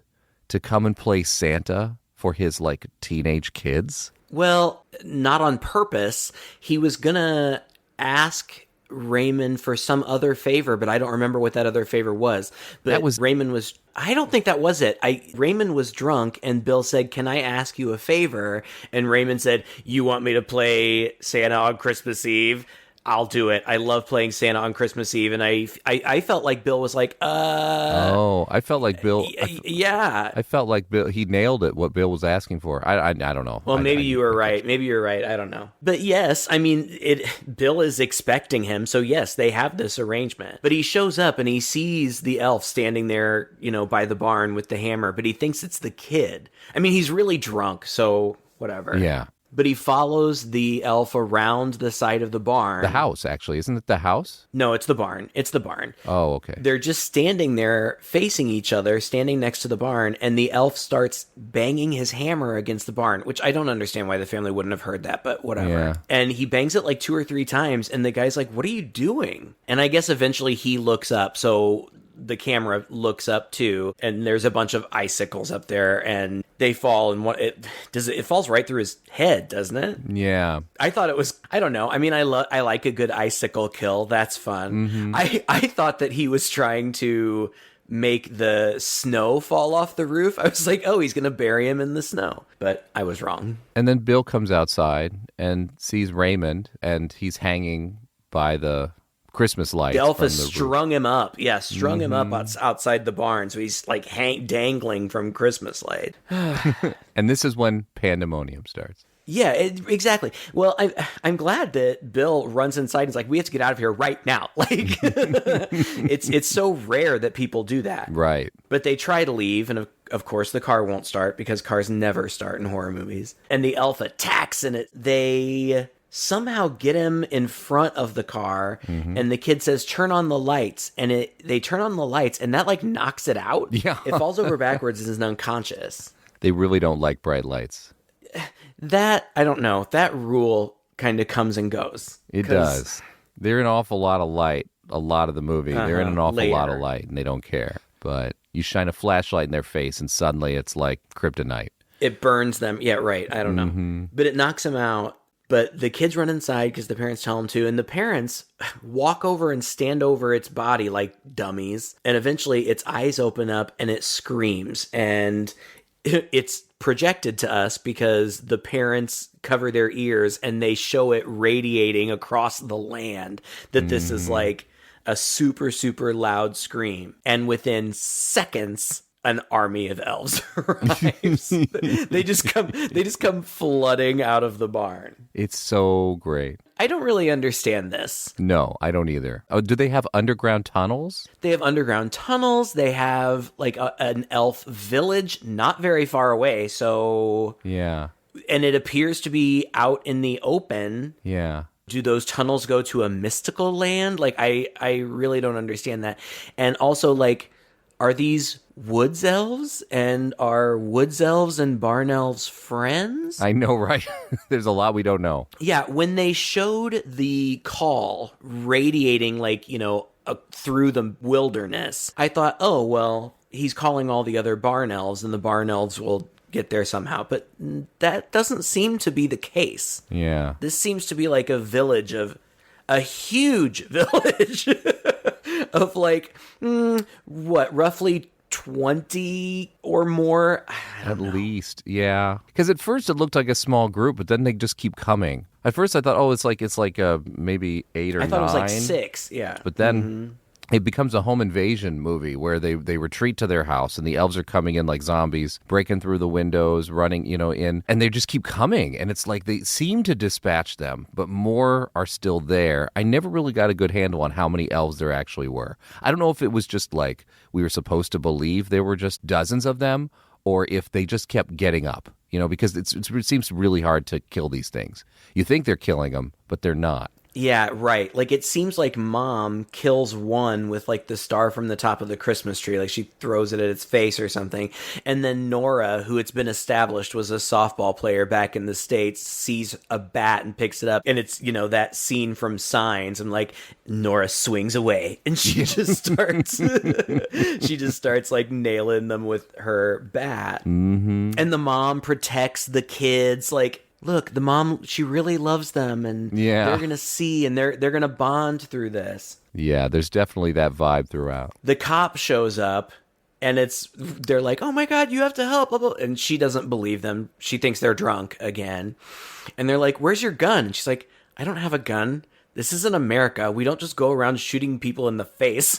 to come and play Santa for his, like, teenage kids? Well, not on purpose. He was gonna ask Raymond for some other favor, but I don't remember what that other favor was. But Raymond was... I don't think that was it. Raymond was drunk, and Bill said, can I ask you a favor? And Raymond said, you want me to play Santa on Christmas Eve? I'll do it. I love playing Santa on Christmas Eve. And I felt like Bill was like, Oh, I felt like Bill... yeah. I felt like Bill, he nailed it, what Bill was asking for. I don't know. Well, maybe you were right. Maybe you're right. I don't know. But yes, I mean, Bill is expecting him. So yes, they have this arrangement. But he shows up and he sees the elf standing there, you know, by the barn with the hammer. But he thinks it's the kid. I mean, he's really drunk. So whatever. Yeah. But he follows the elf around the side of the barn. The house, actually. Isn't it the house? No, it's the barn. It's the barn. Oh, okay. They're just standing there facing each other, standing next to the barn, and the elf starts banging his hammer against the barn, which I don't understand why the family wouldn't have heard that, but whatever. Yeah. And he bangs it like 2 or 3 times, and the guy's like, what are you doing? And I guess eventually he looks up, so the camera looks up too, and there's a bunch of icicles up there, and they fall, and it falls right through his head, doesn't it? Yeah. I thought it was, I don't know. I mean, I like a good icicle kill. That's fun. I thought that he was trying to make the snow fall off the roof. I was like, oh, he's going to bury him in the snow. But I was wrong. And then Bill comes outside and sees Raymond, and he's hanging by the Christmas lights. The elf has strung him up. Yeah, strung him up outside the barn. So he's like dangling from Christmas light. And this is when pandemonium starts. Yeah, exactly. Well, I'm glad that Bill runs inside and is like, we have to get out of here right now. Like, it's so rare that people do that. Right. But they try to leave, and of course the car won't start because cars never start in horror movies. And the elf attacks, and they somehow get him in front of the car, and the kid says, turn on the lights, and they turn on the lights, and that like knocks it out. Yeah. It falls over backwards and is unconscious. They really don't like bright lights. That, I don't know, that rule kind of comes and goes. It does. They're in an awful lot of light a lot of the movie. They're in an awful lot of light, and they don't care. But you shine a flashlight in their face, and suddenly it's like kryptonite. It burns them. Yeah, right. I don't know. But it knocks them out. But the kids run inside because the parents tell them to, and the parents walk over and stand over its body like dummies. And eventually its eyes open up and it screams. And it's projected to us because the parents cover their ears and they show it radiating across the land that this is like a super, super loud scream. And within seconds, an army of elves arrives. They just come flooding out of the barn. It's so great. I don't really understand this. No, I don't either. Oh, do they have underground tunnels? They have underground tunnels. They have like an elf village not very far away. So yeah, and it appears to be out in the open. Yeah. Do those tunnels go to a mystical land? Like I really don't understand that. And also, like, are these woods elves, and are woods elves and barn elves friends? I know, right? There's a lot we don't know. Yeah, when they showed the call radiating, like, through the wilderness, I thought, oh, well, he's calling all the other barn elves, and the barn elves will get there somehow. But that doesn't seem to be the case. Yeah. This seems to be like a huge village of like, roughly 20 or more? At least, yeah. Because at first it looked like a small group, but then they just keep coming. At first I thought, oh, it's like maybe 8 or 9. I thought it was like 6, yeah. But then it becomes a home invasion movie where they retreat to their house and the elves are coming in like zombies, breaking through the windows, running, in, and they just keep coming. And it's like they seem to dispatch them, but more are still there. I never really got a good handle on how many elves there actually were. I don't know if it was just like we were supposed to believe there were just dozens of them, or if they just kept getting up, because it seems really hard to kill these things. You think they're killing them, but they're not. Yeah, right. Like, it seems like Mom kills one with, like, the star from the top of the Christmas tree. Like, she throws it at its face or something. And then Nora, who it's been established was a softball player back in the States, sees a bat and picks it up. And it's, that scene from Signs. And, like, Nora swings away. And she just starts, like, nailing them with her bat. Mm-hmm. And the mom protects the kids, like... Look, the mom, she really loves them, and they're going to see, and they're going to bond through this. Yeah, there's definitely that vibe throughout. The cop shows up, and they're like, oh my God, you have to help, blah, blah. And she doesn't believe them. She thinks they're drunk again. And they're like, where's your gun? And she's like, I don't have a gun. This isn't America. We don't just go around shooting people in the face.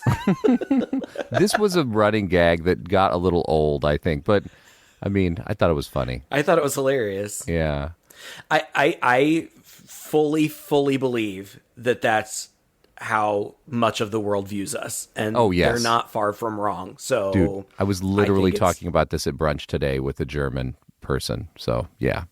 This was a running gag that got a little old, I think. But, I mean, I thought it was funny. I thought it was hilarious. Yeah. I fully believe that that's how much of the world views us. And they're not far from wrong. So, dude, I was literally talking about this at brunch today with a German person. So, yeah,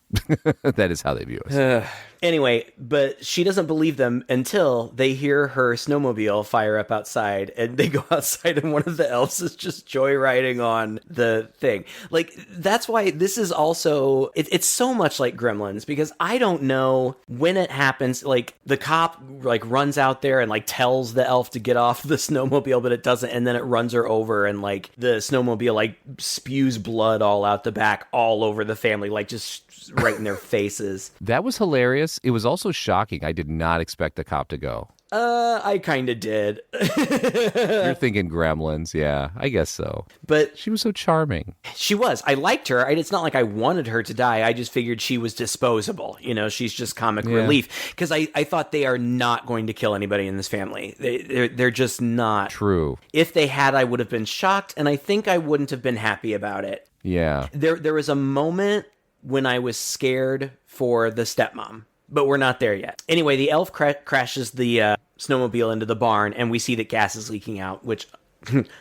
that is how they view us. Anyway, but she doesn't believe them until they hear her snowmobile fire up outside, and they go outside and one of the elves is just joyriding on the thing. Like, that's why this is also, it's so much like Gremlins, because I don't know when it happens. Like, the cop, like, runs out there and, like, tells the elf to get off the snowmobile, but it doesn't, and then it runs her over, and, like, the snowmobile, like, spews blood all out the back, all over the family, like, just right in their faces. That was hilarious. It was also shocking. I did not expect the cop to go. I kind of did. You're thinking Gremlins. Yeah, I guess so. But she was so charming. She was. I liked her. It's not like I wanted her to die. I just figured she was disposable. You know, she's just comic relief. Because I thought they are not going to kill anybody in this family. They're just not. True. If they had, I would have been shocked, and I think I wouldn't have been happy about it. Yeah. There was a moment when I was scared for the stepmom, but we're not there yet. Anyway, the elf crashes the snowmobile into the barn, and we see that gas is leaking out, which,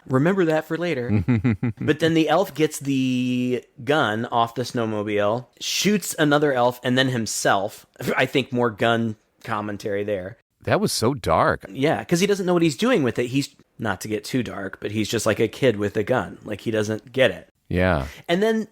remember that for later. But then the elf gets the gun off the snowmobile, shoots another elf, and then himself. I think more gun commentary there. That was so dark. Yeah, because he doesn't know what he's doing with it. He's, not to get too dark, but he's just like a kid with a gun. Like, he doesn't get it. Yeah. And then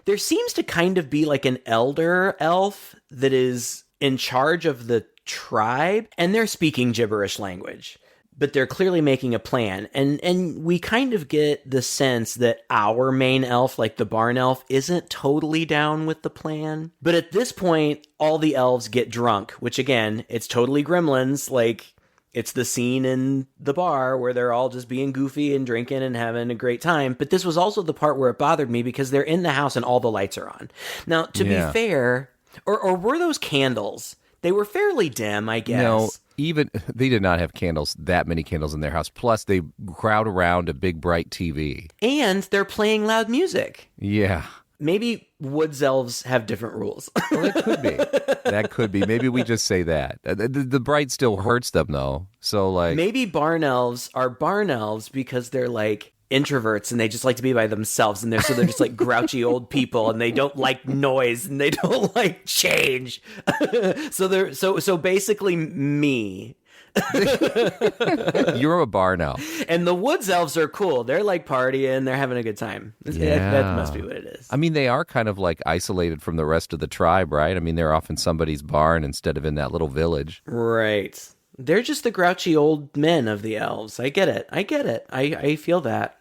there seems to kind of be like an elder elf that is in charge of the tribe, and they're speaking gibberish language, but they're clearly making a plan. And we kind of get the sense that our main elf, like the barn elf, isn't totally down with the plan. But at this point, all the elves get drunk, which again, it's totally Gremlins. Like, it's the scene in the bar where they're all just being goofy and drinking and having a great time. But this was also the part where it bothered me because they're in the house and all the lights are on. Now, to be fair, or were those candles? They were fairly dim, I guess. No, even they did not have candles, that many candles in their house. Plus, they crowd around a big, bright TV. And they're playing loud music. Yeah. Maybe Woods elves have different rules. Well, that could be. That could be. Maybe we just say that. The bright still hurts them, though. So, like... Maybe barn elves are barn elves because they're, like, introverts and they just like to be by themselves, and they're just, like, grouchy old people, and they don't like noise, and they don't like change. So basically me... You're a barn elf. And the Woods elves are cool. They're like partying. They're having a good time. That must be what it is. I mean, they are kind of like isolated from the rest of the tribe, right? I mean, they're off in somebody's barn instead of in that little village. Right. They're just the grouchy old men of the elves. I get it. I feel that.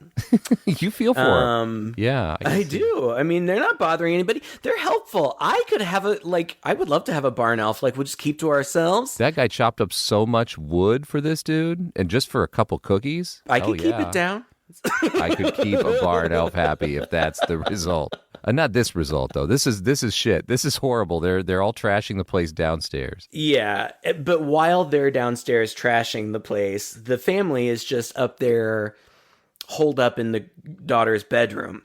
You feel for them. Yeah. I do. I mean, they're not bothering anybody. They're helpful. I would love to have a barn elf. Like, we'll just keep to ourselves. That guy chopped up so much wood for this dude, and just for a couple cookies. I could keep it down. I could keep a barn elf happy if that's the result. Not this result, though. This is shit. This is horrible. They're all trashing the place downstairs. Yeah, but while they're downstairs trashing the place, the family is just up there, holed up in the daughter's bedroom.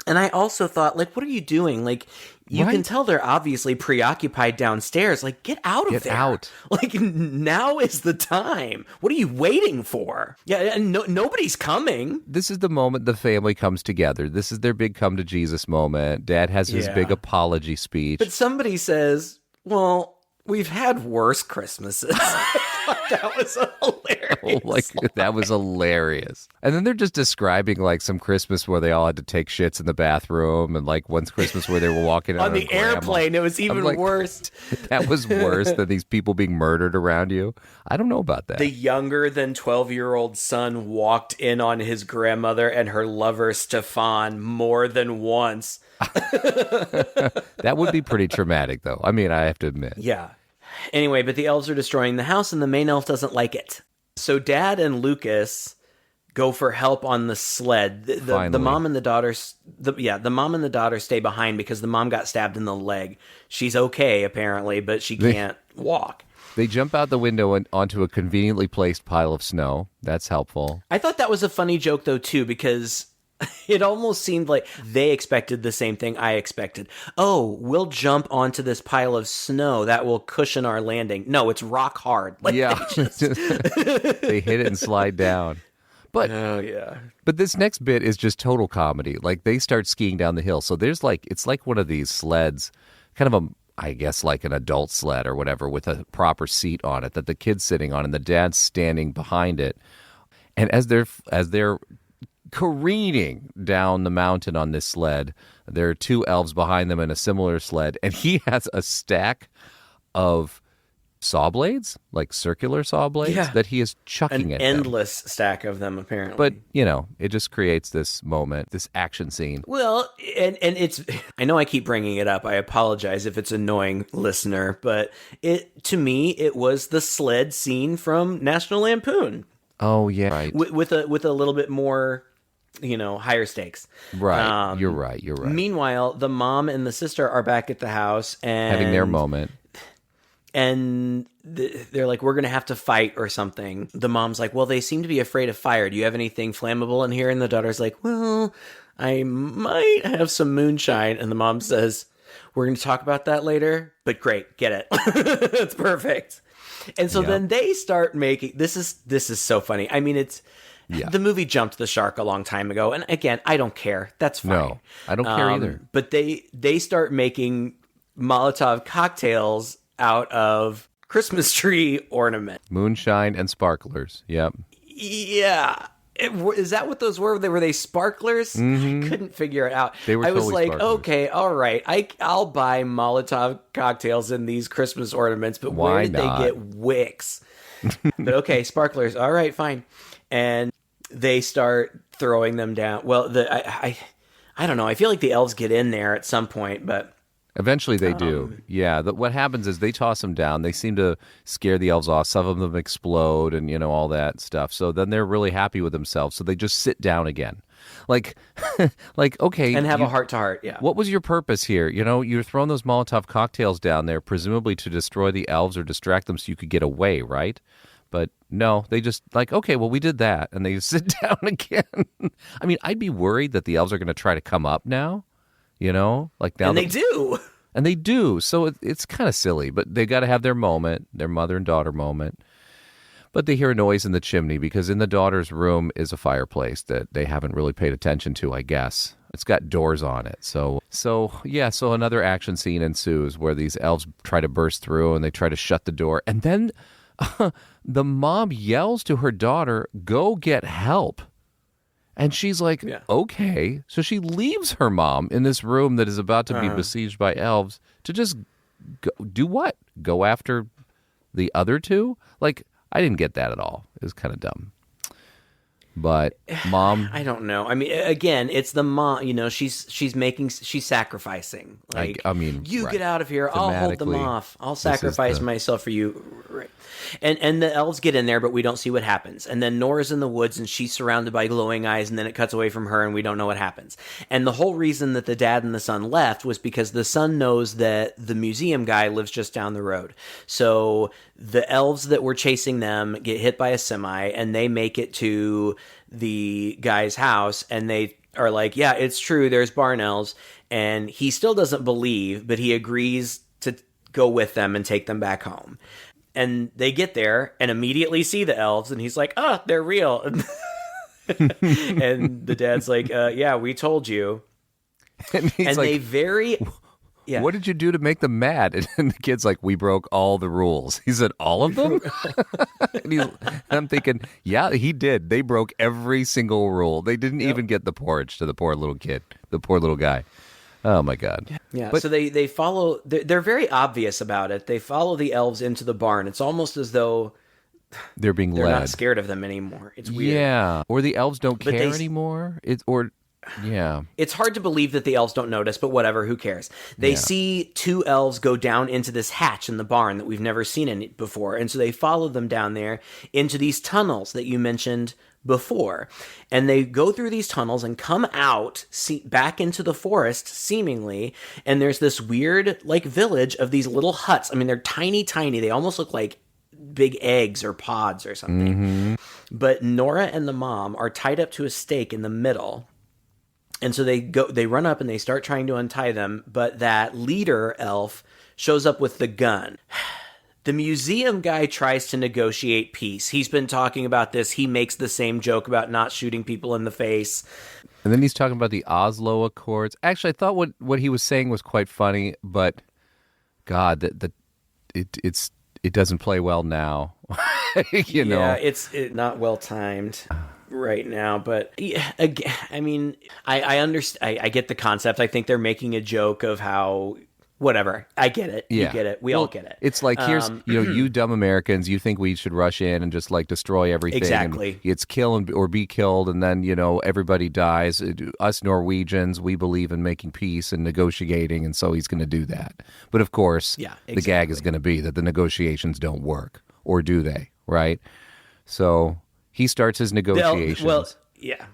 And I also thought, like, what are you doing? Like, you can tell they're obviously preoccupied downstairs. Like, get out of there. Get out. Like, now is the time. What are you waiting for? Yeah, and nobody's coming. This is the moment the family comes together. This is their big come to Jesus moment. Dad has his big apology speech. But somebody says, well, we've had worse Christmases. That was hilarious. That was hilarious. And then they're just describing like some Christmas where they all had to take shits in the bathroom, and like one Christmas where they were walking on the airplane. It was even worse. That was worse than these people being murdered around you. I don't know about that. The younger than 12-year-old son walked in on his grandmother and her lover Stefan more than once. That would be pretty traumatic, though. I mean, I have to admit. Yeah. Anyway, but the elves are destroying the house, and the main elf doesn't like it. So Dad and Lucas go for help on the sled. The mom and the daughter, the mom and the daughter stay behind because the mom got stabbed in the leg. She's okay apparently, but she can't walk. They jump out the window and onto a conveniently placed pile of snow. That's helpful. I thought that was a funny joke though too, because it almost seemed like they expected the same thing I expected. Oh, we'll jump onto this pile of snow that will cushion our landing. No, it's rock hard. Like, yeah. They hit it and slide down. But oh yeah. But this next bit is just total comedy. Like they start skiing down the hill. So there's it's like one of these sleds, kind of I guess like an adult sled or whatever with a proper seat on it that the kid's sitting on and the dad's standing behind it. And as they're careening down the mountain on this sled, there are two elves behind them in a similar sled, and he has a stack of saw blades, like circular saw blades, that he is chucking at them. An endless stack of them, apparently. But, it just creates this moment, this action scene. Well, and it's, I know I keep bringing it up. I apologize if it's annoying, listener, but to me, it was the sled scene from National Lampoon. Oh, yeah. Right. With a little bit more, higher stakes. Right. You're right. Meanwhile, the mom and the sister are back at the house and having their moment. And they're like, we're going to have to fight or something. The mom's like, well, they seem to be afraid of fire. Do you have anything flammable in here? And the daughter's like, well, I might have some moonshine. And the mom says, we're going to talk about that later. But great, get it. It's perfect. And so then they start making, this is so funny. I mean, the movie jumped the shark a long time ago. And again, I don't care. That's fine. No, I don't care either. But they start making Molotov cocktails out of Christmas tree ornament. Moonshine and sparklers. Yep. Yeah. Is that what those were? Were they sparklers? Mm-hmm. I couldn't figure it out. They were I was totally like, sparklers. okay, all right. I'll buy Molotov cocktails in these Christmas ornaments, but Why where did not? they get wicks? But okay, sparklers. All right, fine. And they start throwing them down. Well, I don't know. I feel like the elves get in there at some point, but eventually they do. Yeah. What happens is they toss them down. They seem to scare the elves off. Some of them explode and, all that stuff. So then they're really happy with themselves. So they just sit down again. Like, okay. And have a heart-to-heart, yeah. What was your purpose here? You're throwing those Molotov cocktails down there, presumably to destroy the elves or distract them so you could get away, right? But no, they just okay, well, we did that. And they sit down again. I mean, I'd be worried that the elves are going to try to come up now. Like down. And they do. And they do. So it's kind of silly, but they got to have their moment, their mother and daughter moment. But they hear a noise in the chimney because in the daughter's room is a fireplace that they haven't really paid attention to, I guess. It's got doors on it. So another action scene ensues where these elves try to burst through and they try to shut the door. And then the mom yells to her daughter, "Go get help." And she's like, okay. So she leaves her mom in this room that is about to be besieged by elves to just do what? Go after the other two? Like, I didn't get that at all. It was kind of dumb. But mom, I don't know. I mean, again, it's the mom. She's sacrificing. Like, you get out of here. I'll hold them off. I'll sacrifice myself for you. Right. And the elves get in there, but we don't see what happens. And then Nora's in the woods, and she's surrounded by glowing eyes. And then it cuts away from her, and we don't know what happens. And the whole reason that the dad and the son left was because the son knows that the museum guy lives just down the road. So the elves that were chasing them get hit by a semi, and they make it to the guy's house, and they are like, yeah, it's true, there's barn elves. And he still doesn't believe, but he agrees to go with them and take them back home. And they get there and immediately see the elves, and he's like, oh, they're real. And the dad's like, yeah, we told you. And he's they very... Yeah. What did you do to make them mad? And the kid's like, we broke all the rules. He said, all of them? and I'm thinking, yeah, he did. They broke every single rule. They didn't even get the porridge to the poor little kid, the poor little guy. Oh, my God. Yeah, but, so they follow, they're very obvious about it. They follow the elves into the barn. It's almost as though they're they're led. not scared of them anymore. It's weird. Yeah, or the elves don't care anymore. Yeah. It's hard to believe that the elves don't notice, but whatever, who cares? They see two elves go down into this hatch in the barn that we've never seen in it before, and so they follow them down there into these tunnels that you mentioned before. And they go through these tunnels and come out back into the forest, seemingly, and there's this weird, village of these little huts. I mean, they're tiny, tiny. They almost look like big eggs or pods or something. Mm-hmm. But Nora and the mom are tied up to a stake in the middle. And so they run up and they start trying to untie them, but that leader elf shows up with the gun. The museum guy tries to negotiate peace. He's been talking about this. He makes the same joke about not shooting people in the face. And then he's talking about the Oslo Accords. Actually, I thought what he was saying was quite funny, but God, it doesn't play well now. you know, yeah, it's not well timed right now. But again, I mean, I understand. I get the concept. I think they're making a joke of how. Whatever. I get it. Yeah. You get it. We all get it. It's like, here's, you dumb Americans, you think we should rush in and just like destroy everything. Exactly. And it's kill or be killed, and then, everybody dies. Us Norwegians, we believe in making peace and negotiating, and so he's going to do that. But of course, the gag is going to be that the negotiations don't work. Or do they? Right? So he starts his negotiations. Yeah.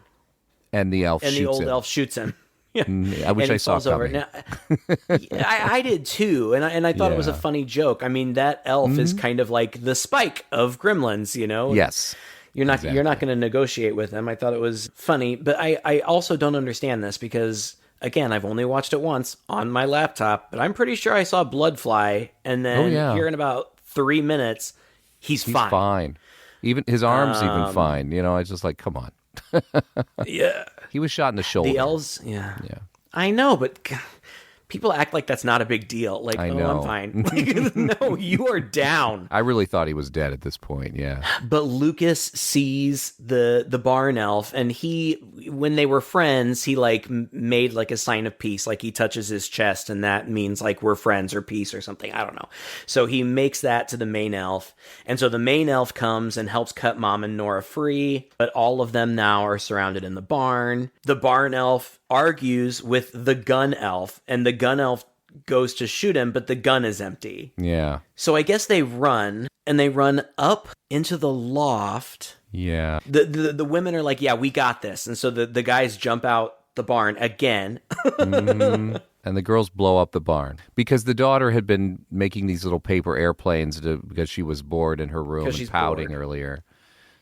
And the elf shoots him. And the old elf shoots him. Yeah. I wish I saw coming. Now, I did too, and I thought it was a funny joke. I mean, that elf is kind of like the Spike of Gremlins, Yes, you're not going to negotiate with him. I thought it was funny, but I also don't understand this because again, I've only watched it once on my laptop, but I'm pretty sure I saw blood fly, and then here in about 3 minutes, he's fine. Fine, even his arms even fine. I was just like, come on. Yeah. He was shot in the shoulder. The elves, yeah. I know, but people act like that's not a big deal. Like, I'm fine. Like, no, you are down. I really thought he was dead at this point, yeah. But Lucas sees the barn elf, and when they were friends, he like made like a sign of peace, like he touches his chest, and that means like we're friends or peace or something. I don't know. So he makes that to the main elf, and so the main elf comes and helps cut Mom and Nora free, but all of them now are surrounded in the barn. The barn elf argues with the gun elf, and the gun elf goes to shoot him, but the gun is empty. Yeah. So I guess they run up into the loft. Yeah. The women are like, yeah, we got this. And so the guys jump out the barn again. Mm-hmm. And the girls blow up the barn because the daughter had been making these little paper airplanes because she was bored in her room and pouting earlier.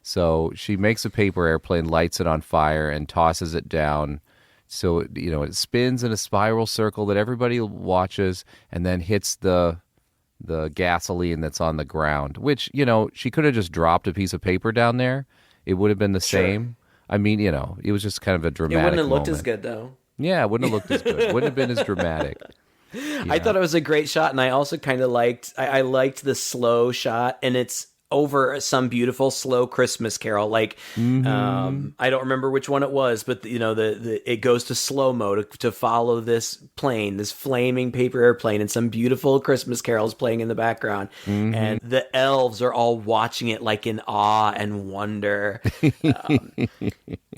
So she makes a paper airplane, lights it on fire, and tosses it down. So, it spins in a spiral circle that everybody watches and then hits the gasoline that's on the ground, which, she could have just dropped a piece of paper down there. It would have been the same. I mean, it was just kind of a dramatic It wouldn't have moment. looked as good, though. Yeah, it wouldn't have looked as good. Wouldn't have been as dramatic. Yeah. I thought it was a great shot, and I also kind of liked the slow shot, and it's over some beautiful slow Christmas carol. Like, I don't remember which one it was, but it goes to slow mo to follow this plane, this flaming paper airplane, and some beautiful Christmas carols playing in the background. Mm-hmm. And the elves are all watching it like in awe and wonder.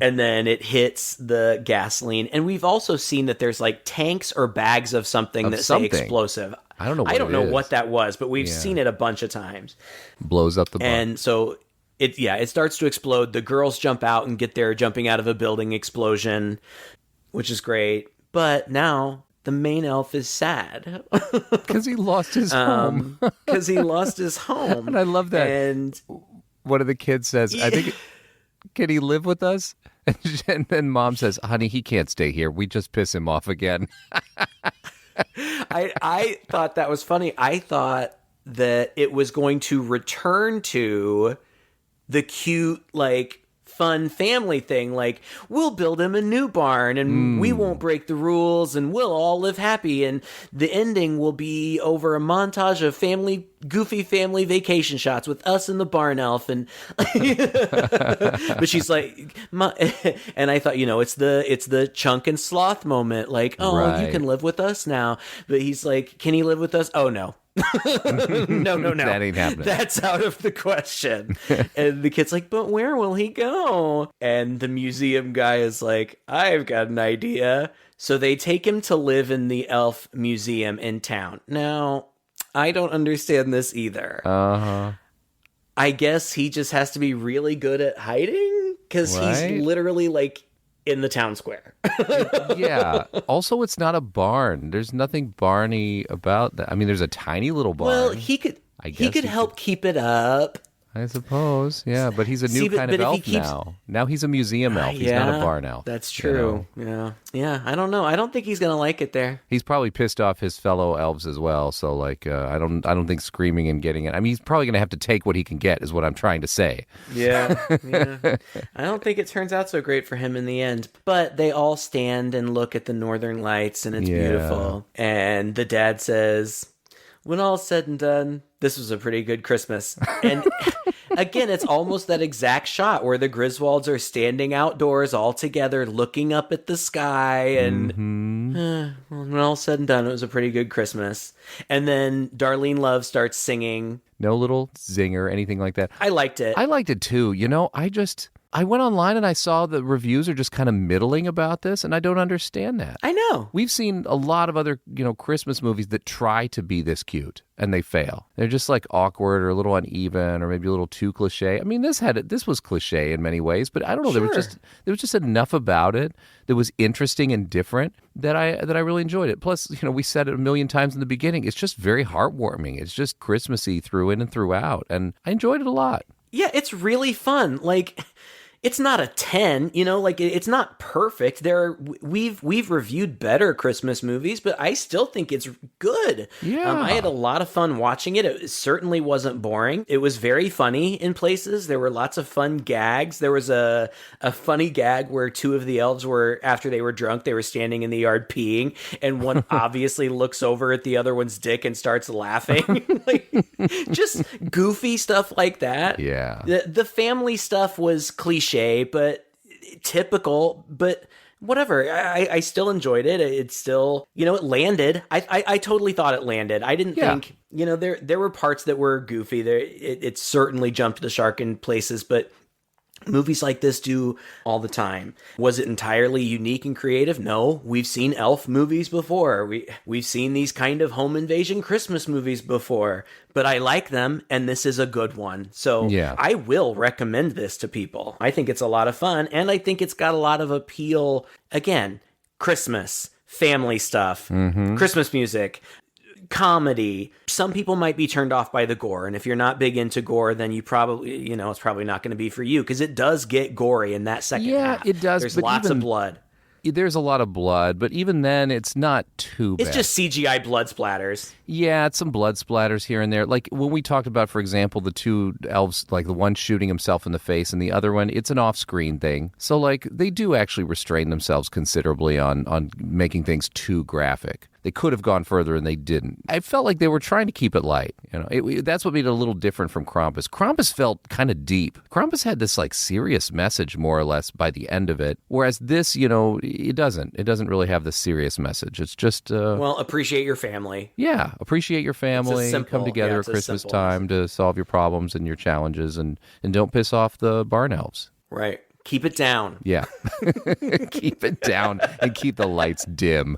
And then it hits the gasoline. And we've also seen that there's like tanks or bags of something that say explosive. I don't know what that was, but we've seen it a bunch of times. Blows up the barn. And so it starts to explode. The girls jump out and get their jumping out of a building explosion, which is great. But now the main elf is sad because he lost his home. Because he lost his home. And I love that. And one of the kids says, I think, can he live with us? And then Mom says, honey, he can't stay here. We just piss him off again. I thought that was funny. I thought that it was going to return to the cute, like, fun family thing. Like, we'll build him a new barn and we won't break the rules and we'll all live happy. And the ending will be over a montage of goofy family vacation shots with us and the barn elf. And but she's like, and I thought, it's the Chunk and Sloth moment. Like, you can live with us now. But he's like, can he live with us? Oh, no. No. That ain't happening. That's out of the question. And the kid's like, but where will he go? And the museum guy is like, I've got an idea. So they take him to live in the elf museum in town. Now, I don't understand this either. I guess he just has to be really good at hiding because he's literally like in the town square. Yeah. Also, it's not a barn. There's nothing barny about that. I mean, there's a tiny little barn. Well, he could help keep it up. I suppose. Yeah, but he's a new kind of elf now. Now he's a museum elf. He's not a barn elf. That's true. You know? Yeah. I don't know. I don't think he's going to like it there. He's probably pissed off his fellow elves as well. So, like, I don't think screaming and getting it. I mean, he's probably going to have to take what he can get, is what I'm trying to say. Yeah. I don't think it turns out so great for him in the end. But they all stand and look at the northern lights, and it's beautiful. And the dad says, when all's said and done, this was a pretty good Christmas. And again, it's almost that exact shot where the Griswolds are standing outdoors all together, looking up at the sky. And when all's said and done, it was a pretty good Christmas. And then Darlene Love starts singing. No little zinger, anything like that. I liked it. I liked it too. You know, I went online and I saw the reviews are just kind of middling about this, and I don't understand that. I know. We've seen a lot of other, Christmas movies that try to be this cute, and they fail. They're just like awkward or a little uneven or maybe a little too cliche. I mean, this was cliche in many ways, but I don't know. There was just enough about it that was interesting and different that I really enjoyed it. Plus, we said it a million times in the beginning. It's just very heartwarming. It's just Christmassy through in and throughout, and I enjoyed it a lot. Yeah, it's really fun. Like, it's not a 10, it's not perfect. We've reviewed better Christmas movies, but I still think it's good. Yeah. I had a lot of fun watching it. It certainly wasn't boring. It was very funny in places. There were lots of fun gags. There was a funny gag where two of the elves were, after they were drunk, they were standing in the yard peeing, and one obviously looks over at the other one's dick and starts laughing. Just goofy stuff like that. Yeah. The family stuff was cliche, but typical, but whatever. I still enjoyed it. It's still, it landed. I totally thought it landed. I didn't think, there were parts that were goofy. It certainly jumped the shark in places, but movies like this do all the time. Was it entirely unique and creative? No. We've seen elf movies before. We've seen these kind of home invasion Christmas movies before, but I like them, and this is a good one. So I will recommend this to people. I think it's a lot of fun, and I think it's got a lot of appeal. Again, Christmas, family stuff, Christmas music, comedy. Some people might be turned off by the gore, and if you're not big into gore, then you probably, it's probably not going to be for you, because it does get gory in that second half. Yeah, it does. There's lots of blood. There's a lot of blood, but even then, it's not too bad. It's just CGI blood splatters. Yeah, it's some blood splatters here and there. Like when we talked about, for example, the two elves, like the one shooting himself in the face and the other one, it's an off-screen thing. So like they do actually restrain themselves considerably on making things too graphic. They could have gone further and they didn't. I felt like they were trying to keep it light. That's what made it a little different from Krampus. Krampus felt kind of deep. Krampus had this like serious message more or less by the end of it, whereas this, it doesn't. It doesn't really have the serious message. It's just appreciate your family. Yeah, appreciate your family. Come together at Christmas time to solve your problems and your challenges, and don't piss off the barn elves. Right. Keep it down. Yeah. Keep it down and keep the lights dim.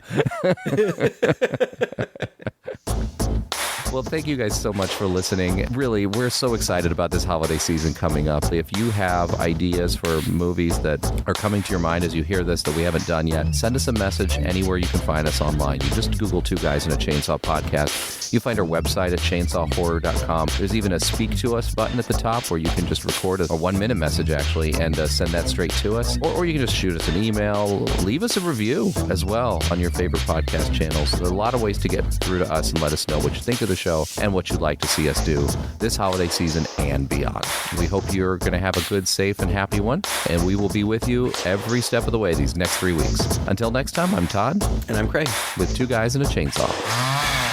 Well, thank you guys so much for listening. Really, we're so excited about this holiday season coming up. If you have ideas for movies that are coming to your mind as you hear this that we haven't done yet, send us a message anywhere you can find us online. You just Google Two Guys in a Chainsaw Podcast. You find our website at chainsawhorror.com. There's even a Speak to Us button at the top where you can just record a 1-minute message, actually, and send that straight to us. Or you can just shoot us an email. Leave us a review as well on your favorite podcast channels. There are a lot of ways to get through to us and let us know what you think of the show and what you'd like to see us do this holiday season and beyond. We hope you're going to have a good, safe, and happy one, and we will be with you every step of the way these next 3 weeks. Until next time, I'm Todd. And I'm Craig. With Two Guys and a Chainsaw.